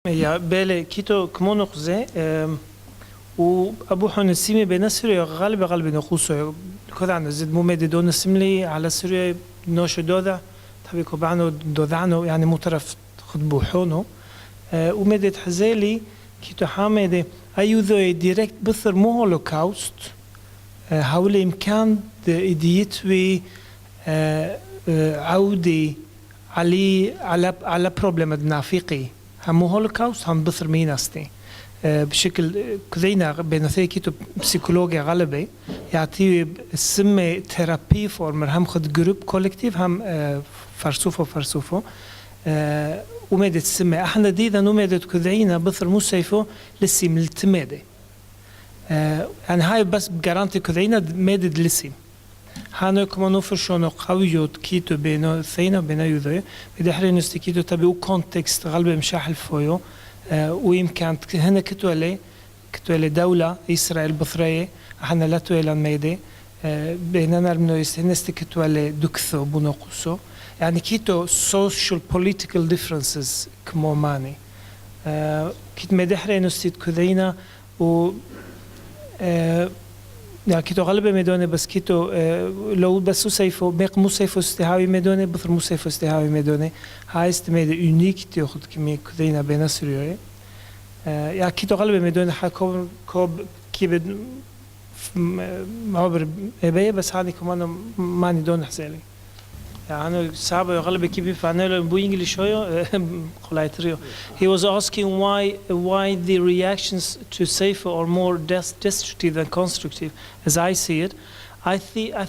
يا بالي كيتو كمونو خزي وابو حون سيمي بين سوريا غالبا نقوسو كذا عن زد مومد دون سملي على سوريا نوش دودا تبي كوبانو دودانو يعني مترف خدبو حونو ومدت حزالي كيتو حامد ايوذو ديريكت بثر مو هولوكاوست حول امكان ايديتوي عودي على بروبلم النافقي هم هولوكاوست هم بثر ميناستي بشكل كذينا بينثي كيتو بسيكولوجيا غالبي يعطي السمة ثيرابي فورمر هم خد جروب كولكتيف هم فرسوفو ومادة السمة احنا ديدا نمادة كذينا بثر موسيفو لسي ملتمادة يعني هاي بس بجارانتي كذينا مادة لسي هانو كمان نفرشونو قويوت كيتو بينو ثينا بينو يذوي بدحري نستي كيتو تبيو كونتكست غالبا مشاحل فويو ويمكن هنا كتولي دولة إسرائيل بثرية احنا لا تويلان ميدي بيننا المنويس هنستي كتولي دكثو بنوقسو يعني كيتو social political differences كمو ماني كيت مدحري نستي كذينا و يعني كيتو غالبا ميدوني بس كيتو لو بس سيفو بيق مو سيفو استهاوي ميدوني بثر مو سيفو استهاوي ميدوني هاي استميدي يونيك تياخد كمية كذينا بين سوريا يعني كيتو غالبا ميدوني حكوب كيبد معبر إبيا بس هذه كمان ماني دون حسالي يعني صعب غالبا كيبي فانيلو بو انجليش شوية قلايتريو he was asking why the reactions to Seifo are more destructive than constructive as I see it. I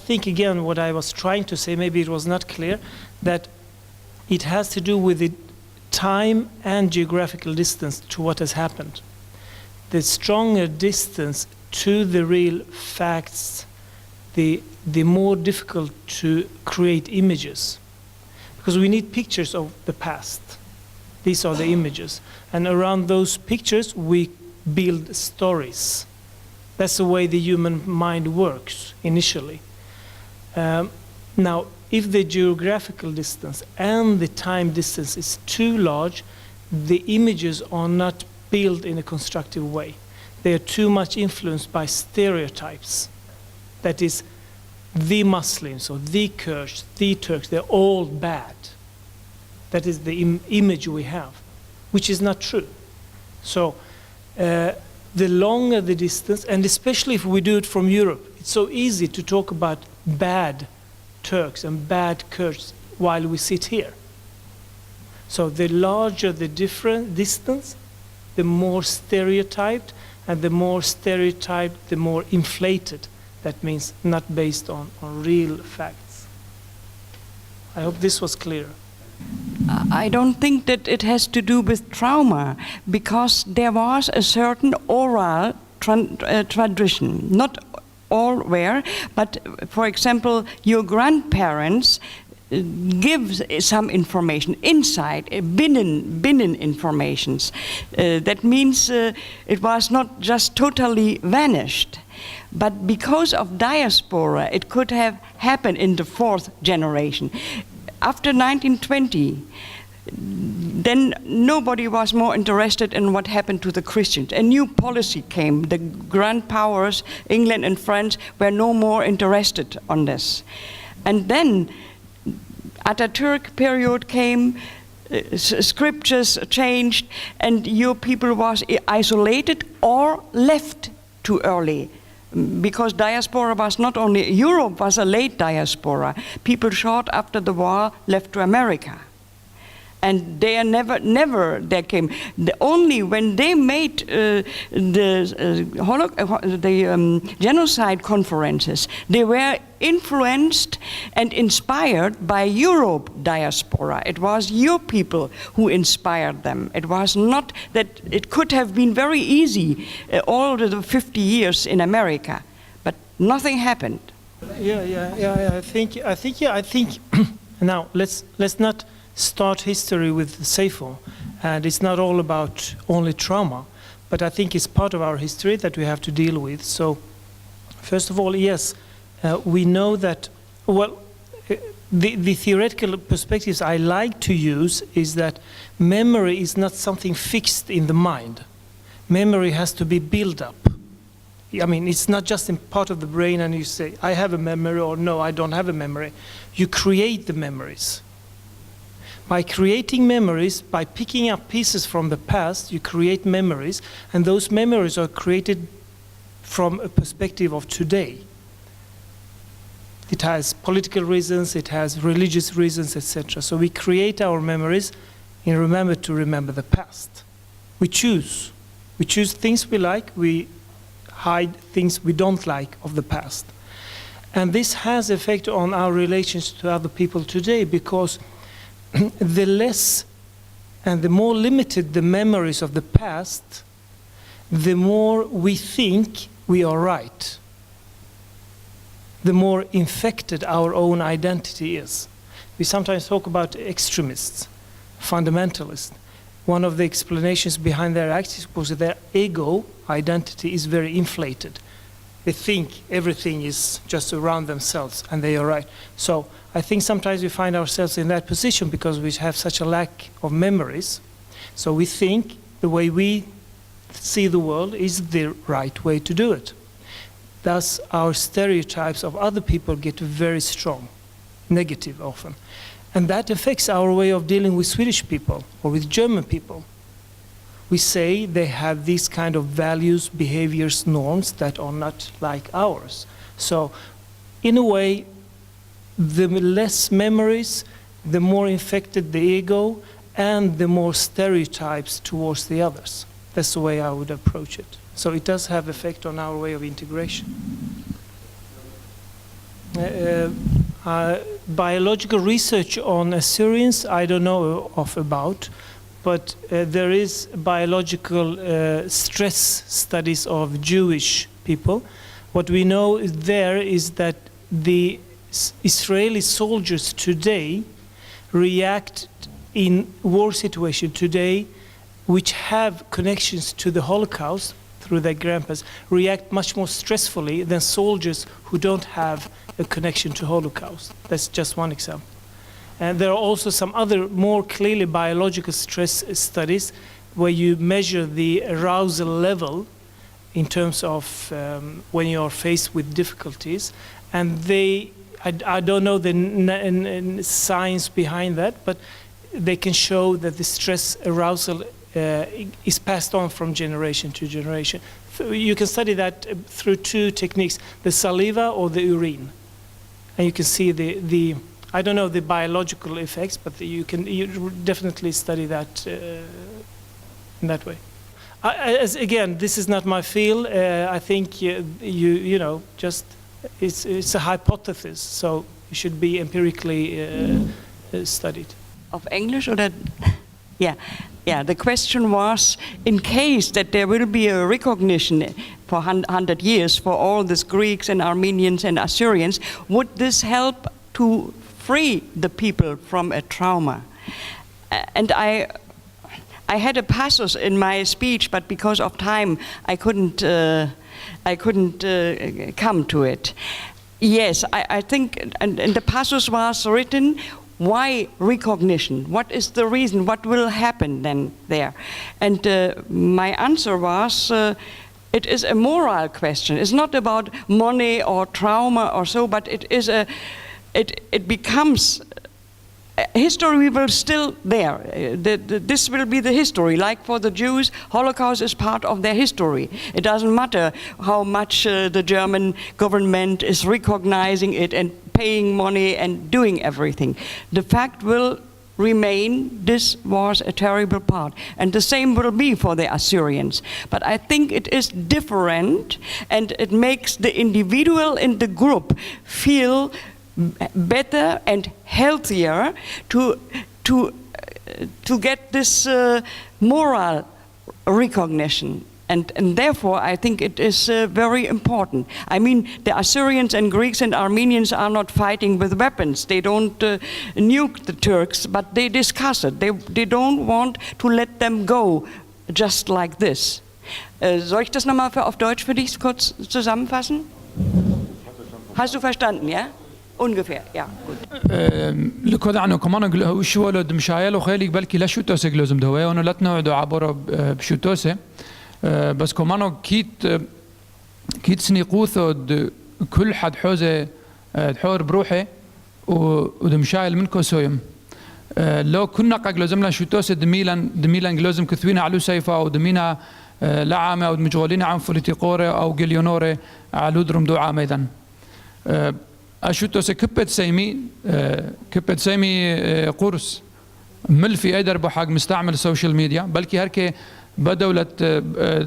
think again what I was trying to say, maybe it was not clear, that it has to do with the time and geographical distance to what has happened. The stronger distance to the real facts, the more difficult to create images, because we need pictures of the past. These are the images, and around those pictures we build stories. That's the way the human mind works initially. Now, if the geographical distance and the time distance is too large, the images are not built in a constructive way. They are too much influenced by stereotypes. That is, the Muslims or the Kurds, the Turks, they're all bad. That is the image we have, which is not true. So the longer the distance, and especially if we do it from Europe, it's so easy to talk about bad Turks and bad Kurds while we sit here. So the larger the different distance, the more stereotyped, and the more stereotyped, the more inflated. That means not based on real facts. I hope this was clear. I don't think that it has to do with trauma, because there was a certain oral tradition, not all were, but for example, your grandparents give some information inside, binnen informations. That means it was not just totally vanished. But because of diaspora, it could have happened in the fourth generation. After 1920, then nobody was more interested in what happened to the Christians. A new policy came. The grand powers, England and France, were no more interested on this. And then Ataturk period came, scriptures changed, and your people was isolated or left too early. Because diaspora was not only, Europe was a late diaspora. People short after the war left to America. And they are never there came. Only when they made the genocide conferences, they were influenced and inspired by Europe diaspora. It was your people who inspired them. It was not that it could have been very easy all the 50 years in America, but nothing happened. Yeah. I think. Now let's not start history with Seifo, and it's not all about only trauma, but I think it's part of our history that we have to deal with. So, first of all, yes, we know that, well, the theoretical perspectives I like to use is that memory is not something fixed in the mind. Memory has to be built up. I mean, it's not just in part of the brain and you say, I have a memory, or no, I don't have a memory. You create the memories. By creating memories, by picking up pieces from the past, you create memories, and those memories are created from a perspective of today. It has political reasons, it has religious reasons, etc. So we create our memories and remember to remember the past. We choose. We choose things we like, we hide things we don't like of the past. And this has effect on our relations to other people today, because the less and the more limited the memories of the past, the more we think we are right. The more infected our own identity is. We sometimes talk about extremists, fundamentalists. One of the explanations behind their acts is because their ego identity is very inflated. They think everything is just around themselves and they are right. So I think sometimes we find ourselves in that position because we have such a lack of memories. So we think the way we see the world is the right way to do it. Thus, our stereotypes of other people get very strong, negative often. And that affects our way of dealing with Swedish people or with German people. We say they have these kind of values, behaviors, norms that are not like ours. So, in a way, the less memories, the more infected the ego, and the more stereotypes towards the others. That's the way I would approach it. So it does have effect on our way of integration. Biological research on Assyrians, I don't know about, but there is biological stress studies of Jewish people. What we know there is that the Israeli soldiers today react in war situation today, which have connections to the Holocaust through their grandparents, react much more stressfully than soldiers who don't have a connection to Holocaust. That's just one example. And there are also some other more clearly biological stress studies where you measure the arousal level in terms of when you are faced with difficulties. And I don't know the science behind that, but they can show that the stress arousal is passed on from generation to generation. You can study that through two techniques, the saliva or the urine. And you can see the I don't know the biological effects, but you definitely study that in that way. Again, this is not my field. I think you know, just it's a hypothesis, so it should be empirically studied. Of English or that? Yeah. Yeah, the question was, in case that there will be a recognition for 100 years for all these Greeks and Armenians and Assyrians, would this help to free the people from a trauma? And I had a passus in my speech, but because of time, I couldn't come to it. Yes, I think, and the passus was written. Why recognition? What is the reason? What will happen then there? And my answer was, it is a moral question. It's not about money or trauma or so, but it is it becomes, history will still there. This will be the history. Like for the Jews, Holocaust is part of their history. It doesn't matter how much the German government is recognizing it and paying money and doing everything. The fact will remain, this was a terrible part. And the same will be for the Assyrians. But I think it is different, and it makes the individual in the group feel better and healthier to get this moral recognition. And therefore, I think it is very important. I mean, the Assyrians and Greeks and Armenians are not fighting with weapons. They don't nuke the Turks, but they discuss it. They don't want to let them go just like this. Soll ich das nochmal auf Deutsch für dich kurz zusammenfassen? Hast du verstanden, ja? Ungefähr, ja, gut. لكود عنو كمان وش ولد مشايل وخيلك بلكي لا شو توسك لازم دهوي وانا لا تنوعدو عبارة بشو توسه بس كمان كيت سنيقوثو كل حد حوزه حور بروحه ودمشايل منكو سويم لو كنا قاق لازم لنا شو توسه دميلان لازم كثوينا علو سيفا او دمينا لعامة او مشغولين عن فوليتيقورة او جليونورة علو درم دو عام ايضا أشوتو سكبت سيمي قرص ملفي أيدر بحق مستعمل السوشيال ميديا بلكي هركي بدولة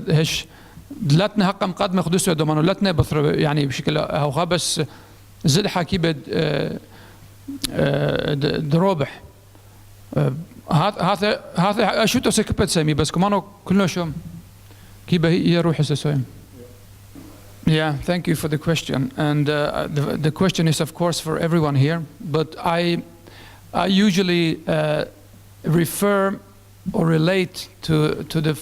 هش لاتنا حقا مقدمة خدوسة دومانو لاتنا بثر يعني بشكل هوخا بس زد حكي بد دروبح هذا أشوتو سكبت سيمي بس كمانو كله شو كيبه يروح السويم. Yeah, thank you for the question. And the question is, of course, for everyone here. But I usually refer or relate to the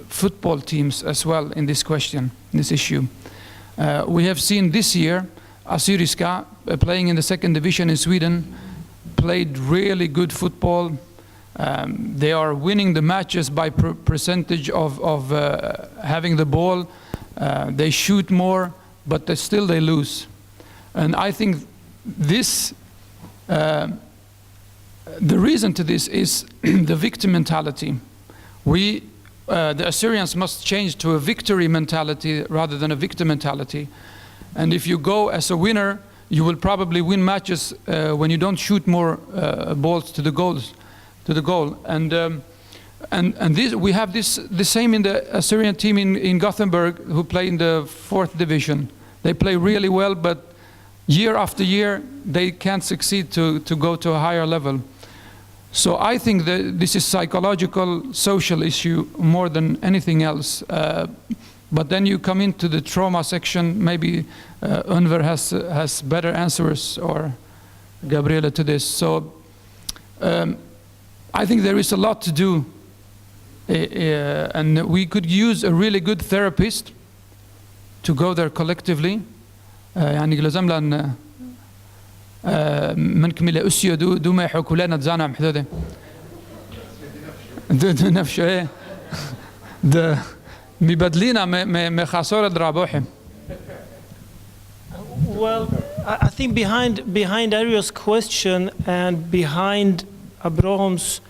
football teams as well in this question, this issue. We have seen this year, Assyriska, playing in the 2nd division in Sweden, played really good football. They are winning the matches by percentage of having the ball. They shoot more, but they lose. And I think this, the reason to this is the victim mentality. The Assyrians must change to a victory mentality rather than a victim mentality. And if you go as a winner, you will probably win matches when you don't shoot more balls to the goal. And this, we have the same in the Assyrian team in Gothenburg who play in the 4th division. They play really well, but year after year they can't succeed to go to a higher level. So I think that this is psychological, social issue more than anything else. But then you come into the trauma section. Maybe Önver has better answers, or Gabriella, to this. So I think there is a lot to do. And we could use a really good therapist to go there collectively. يعني لازم لنا منكم إلى أسيا دو ما يحكوا لنا تزانا محدودة. دو نفس إيه. ده مبادلينا ما خسارة درابوحهم. Well, I think behind Ariel's question and behind Abraham's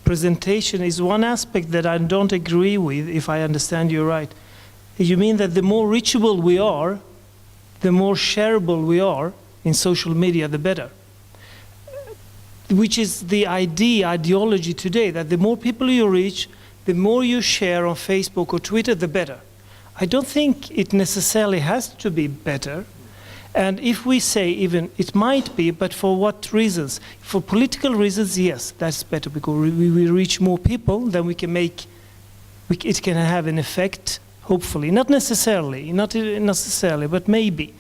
presentation is one aspect that I don't agree with, if I understand you right. You mean that the more reachable we are, the more shareable we are in social media, the better. Which is the ideology today, that the more people you reach, the more you share on Facebook or Twitter, the better. I don't think it necessarily has to be better. And if we say even it might be, but for what reasons? For political reasons, yes, that's better, because we reach more people, then we can make, it can have an effect, hopefully. Not necessarily, but maybe.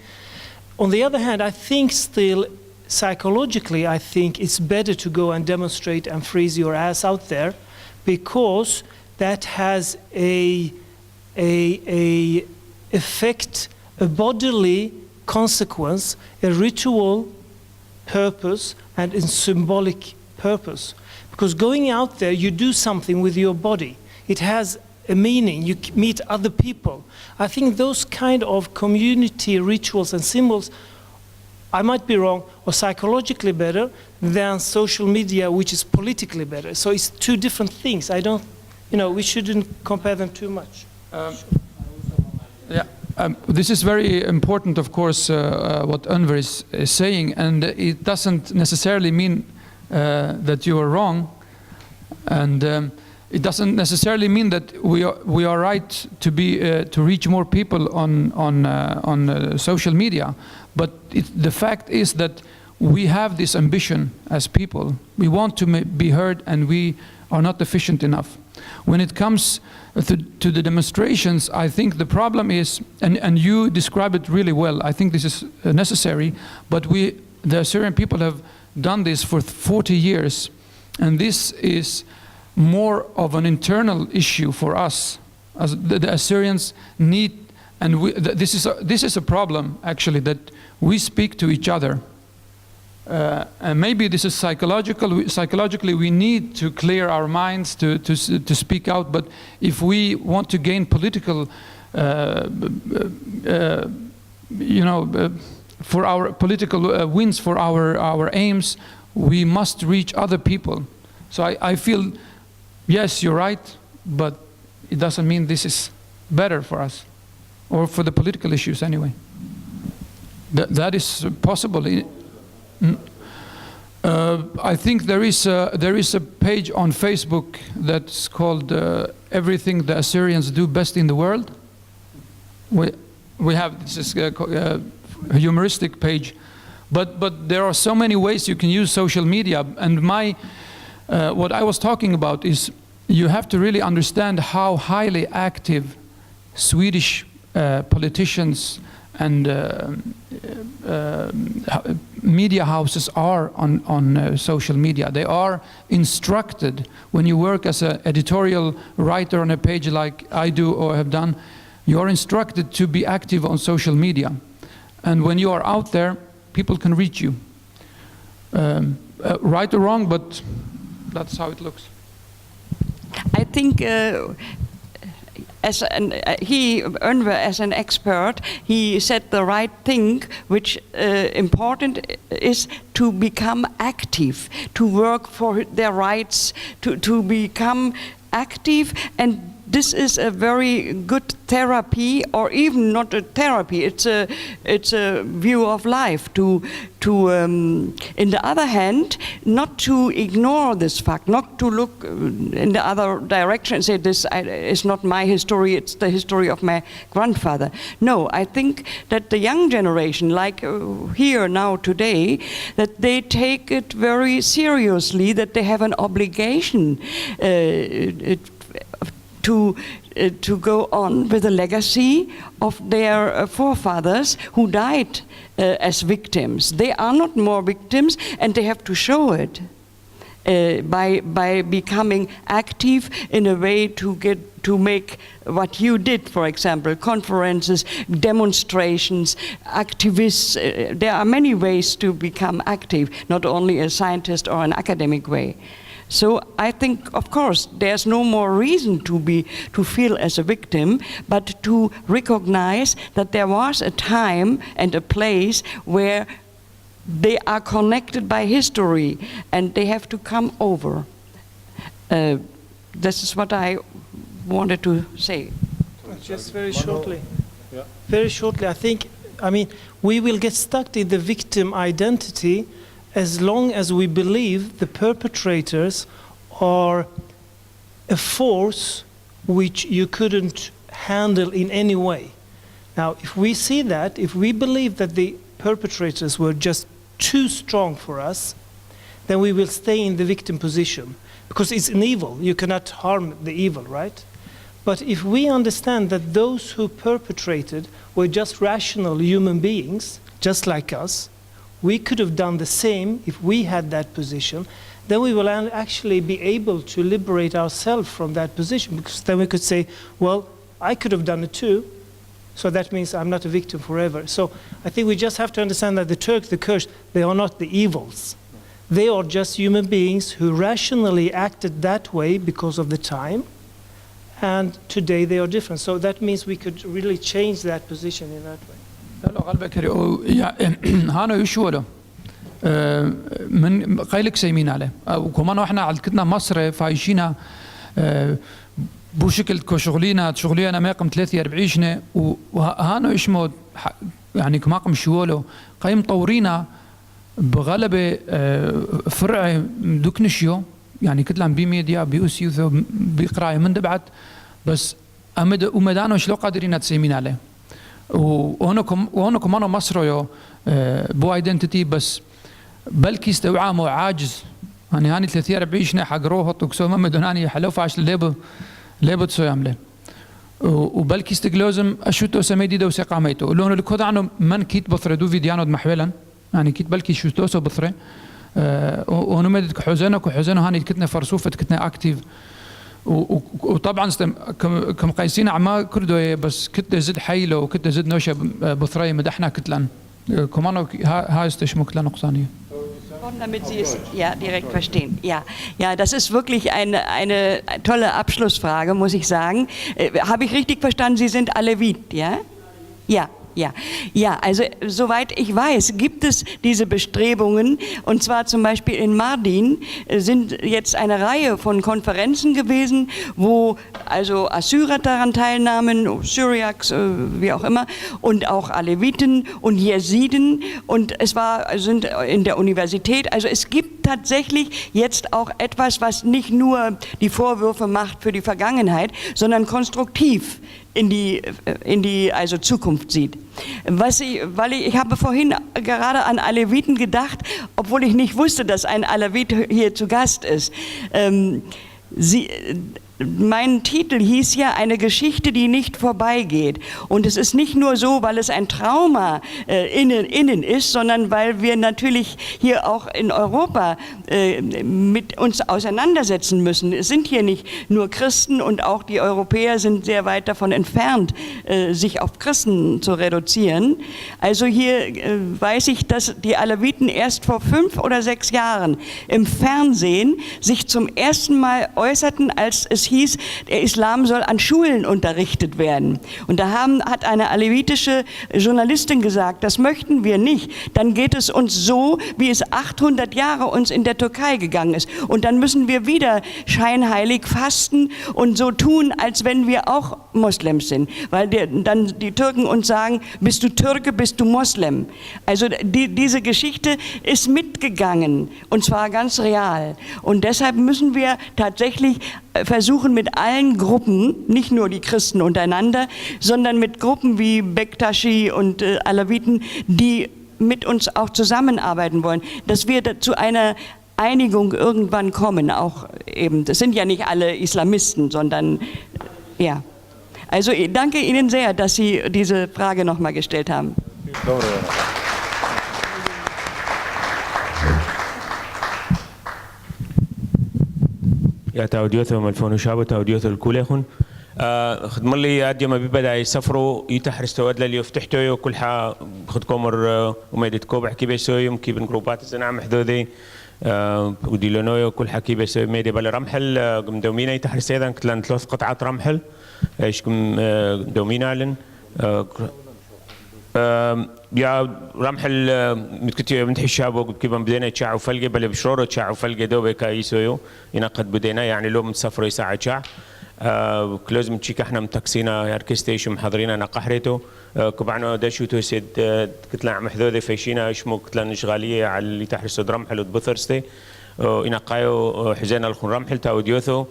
On the other hand, I think still, psychologically, I think it's better to go and demonstrate and freeze your ass out there, because that has a effect, a bodily consequence, a ritual purpose, and a symbolic purpose. Because going out there, you do something with your body. It has a meaning. You meet other people. I think those kind of community rituals and symbols, I might be wrong, are psychologically better than social media, which is politically better. So it's two different things. I don't, we shouldn't compare them too much. Yeah. This is very important, of course, what Önver is saying, and it doesn't necessarily mean that you are wrong, and it doesn't necessarily mean that we are right to reach more people on social media. But the fact is that we have this ambition as people. We want to be heard, and we are not efficient enough. When it comes to the demonstrations, I think the problem is, and you describe it really well, I think this is necessary, but the Assyrian people have done this for 40 years, and this is more of an internal issue for us. As the Assyrians need, and this is a problem, actually, that we speak to each other. And maybe this is psychological. Psychologically, we need to clear our minds to speak out. But if we want to gain political, for our political wins, for our aims, we must reach other people. So I feel, yes, you're right, but it doesn't mean this is better for us, or for the political issues anyway. That is possible. I think there is a page on Facebook that's called "Everything the Assyrians Do Best in the World." We have this a humoristic page, but there are so many ways you can use social media. And what I was talking about is you have to really understand how highly active Swedish politicians and media houses are on social media. They are instructed. When you work as an editorial writer on a page like I do or have done, you are instructed to be active on social media. And when you are out there, people can reach you. Right or wrong, but that's how it looks. I think Önver, as an expert, he said the right thing, which important is to become active, to work for their rights, to become active. And this is a very good therapy, or even not a therapy. It's a view of life. In the other hand, not to ignore this fact, not to look in the other direction and say this is not my history. It's the history of my grandfather. No, I think that the young generation, like here now today, that they take it very seriously. That they have an obligation to go on with the legacy of their forefathers who died as victims. They are not more victims, and they have to show it by becoming active in a way to make what you did, for example, conferences, demonstrations, activists. There are many ways to become active, not only a scientist or an academic way. So I think, of course, there's no more reason to feel as a victim, but to recognize that there was a time and a place where they are connected by history and they have to come over. This is what I wanted to say. Just very shortly. Very shortly, I mean, we will get stuck in the victim identity as long as we believe the perpetrators are a force which you couldn't handle in any way. Now, if we see that, if we believe that the perpetrators were just too strong for us, then we will stay in the victim position. Because it's an evil, you cannot harm the evil, right? But if we understand that those who perpetrated were just rational human beings, just like us, we could have done the same if we had that position, then we will actually be able to liberate ourselves from that position, because then we could say, well, I could have done it too, so that means I'm not a victim forever. So I think we just have to understand that the Turks, the Kurds, they are not the evils. They are just human beings who rationally acted that way because of the time, and today they are different. So that means we could really change that position in that way. هانو يشوله من قيلك سيمين عليه وكمان احنا على كتنا مصر فايشينا بوشكل كشغلينا شغلينا ما يقم 43 سنه وهانو يشمود يعني كما قم شوله قيم طورينا بغلبه فرع دوكنشيو يعني كتلان بميديا بيوسيوثو بقرايه من دبعت بس امدانو شلو قادرين تسيمين عليه وهنا كمان مصر يو بو ايدنتيتي بس بلكي استوعامه عاجز يعني هاني 43 سنه حقروه تكسو ما مدوناني حلو فاش ليبو تسو يعمله وبلكي استقلوزم اشوتو سميدي دو سقاميتو لونه الكود عنه من كيت بثره دو فيديانو محولا يعني كيت بلكي شوتو سو بثره وهنا مدك حزنه هاني كتنا فرسوفه كتنا اكتيف وطبعا كم قايسين عما كردو بس كت زد حيله وكت زد نوشه بثري مدحنا كتلان كمان هاي استشمو كتلان نقصانيه Damit Sie es ja direkt verstehen. Ja, ja, das ist wirklich eine tolle Abschlussfrage, muss ich sagen. Habe ich richtig verstanden, Sie sind Alevit, ja? Ja. Ja, also soweit ich weiß, gibt es diese Bestrebungen, und zwar zum Beispiel in Mardin sind jetzt eine Reihe von Konferenzen gewesen, wo also Assyrer daran teilnahmen, Syriacs, wie auch immer, und auch Aleviten und Jesiden, und sind in der Universität, also es gibt tatsächlich jetzt auch etwas, was nicht nur die Vorwürfe macht für die Vergangenheit, sondern konstruktiv in die also Zukunft sieht. Ich habe vorhin gerade an Aleviten gedacht, obwohl ich nicht wusste, dass ein Alevit hier zu Gast ist. Mein Titel hieß ja eine Geschichte, die nicht vorbeigeht. Und es ist nicht nur so, weil es ein Trauma innen ist, sondern weil wir natürlich hier auch in Europa mit uns auseinandersetzen müssen. Es sind hier nicht nur Christen, und auch die Europäer sind sehr weit davon entfernt, sich auf Christen zu reduzieren. Also hier weiß ich, dass die Aleviten erst vor 5 oder 6 Jahren im Fernsehen sich zum ersten Mal äußerten, als es hieß, der Islam soll an Schulen unterrichtet werden. Und da hat eine alevitische Journalistin gesagt, das möchten wir nicht. Dann geht es uns so, wie es 800 Jahre uns in der Türkei gegangen ist. Und dann müssen wir wieder scheinheilig fasten und so tun, als wenn wir auch Moslems sind. Weil dann die Türken uns sagen, bist du Türke, bist du Moslem. Also diese Geschichte ist mitgegangen, und zwar ganz real. Und deshalb müssen wir tatsächlich versuchen, mit allen Gruppen, nicht nur die Christen untereinander, sondern mit Gruppen wie Bektashi und Alawiten, die mit uns auch zusammenarbeiten wollen, dass wir zu einer Einigung irgendwann kommen. Auch eben, das sind ja nicht alle Islamisten, sondern ja. Also ich danke Ihnen sehr, dass Sie diese Frage nochmal gestellt haben. يا تاوديوثو ملفونو شابو تاوديوثو الكوليخون خدم لي ادي ما بيبدا يسافروا يتحرس تواد لي يفتحتو يو كل حا خد كومر وميدت كوبح كي بيسويم كي بن جروبات زنا محدودي وديلونويو كل حا كي بيسوي ميدي بل رمحل قم دومينا يتحرس ايضا كتلان 3 قطعات رمحل ايش كم دومينا لن يا رمحل متكتي من حشابو كيف بدينا تشاعو فلقه بل بشرورو تشاعو فلقه دوبه كايسويو ينقد بدينا يعني لو مسافروا ساعه تشاع كلوز من تشيك احنا متكسينا ياركستيش محضرين انا قحريتو كبعنا داشو تو سيد كتلا محذوذه فيشينا اشمو كتلا نشغاليه على اللي تحرسو رمحل وتبثرستي إنقايو حزين الخون رمحل تاوديوثو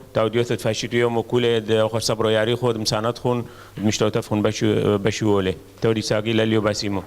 تفاشيتو يوم وكولد أخر صبرو ياريخو دمسانات خون مشتوتف خون بشو ولي تودي ساقي لليو باسيمو